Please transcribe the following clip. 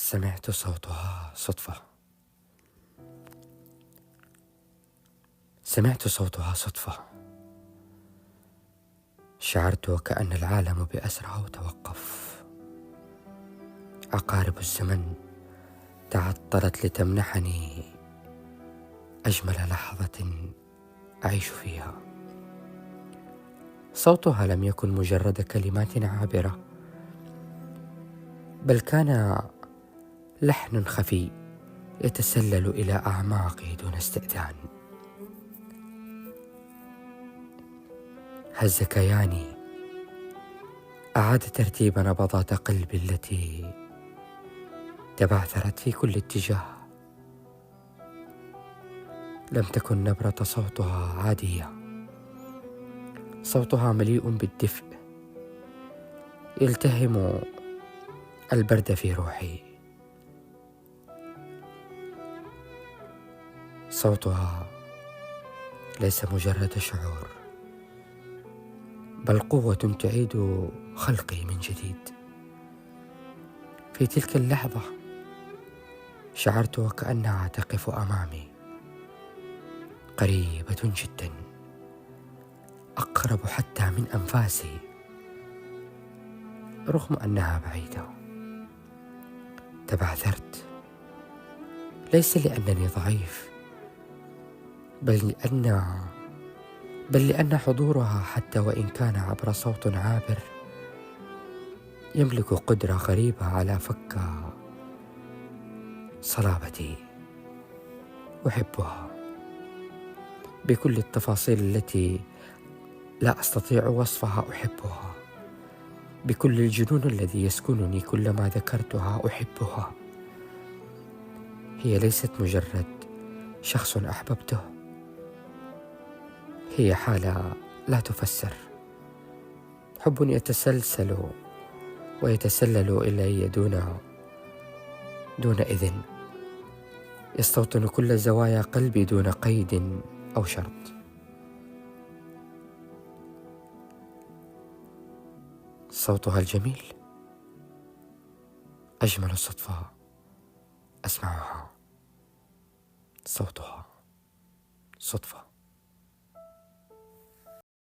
سمعت صوتها صدفة. سمعت صوتها صدفة. شعرت وكأن العالم بأسره توقف. عقارب الزمن تعطلت لتمنحني أجمل لحظة أعيش فيها. صوتها لم يكن مجرد كلمات عابرة، بل كان لحن خفي يتسلل إلى أعماقي دون استئذان. هز كياني، أعاد ترتيب نبضات قلبي التي تبعثرت في كل اتجاه. لم تكن نبرة صوتها عادية، صوتها مليء بالدفء يلتهم البرد في روحي. صوتها ليس مجرد شعور، بل قوة تعيد خلقي من جديد. في تلك اللحظة شعرت وكأنها تقف أمامي، قريبة جدا، أقرب حتى من أنفاسي رغم أنها بعيدة. تبعثرت، ليس لأنني ضعيف، بل لأن حضورها حتى وإن كان عبر صوت عابر يملك قدرة غريبة على فك صلابتي. أحبها بكل التفاصيل التي لا أستطيع وصفها. أحبها بكل الجنون الذي يسكنني كلما ذكرتها. أحبها. هي ليست مجرد شخص أحببته، هي حالة لا تفسر، حب يتسلسل ويتسلل إلي دون إذن، يستوطن كل زوايا قلبي دون قيد أو شرط. صوتها الجميل أجمل صدفة أسمعها. صوتها صدفة.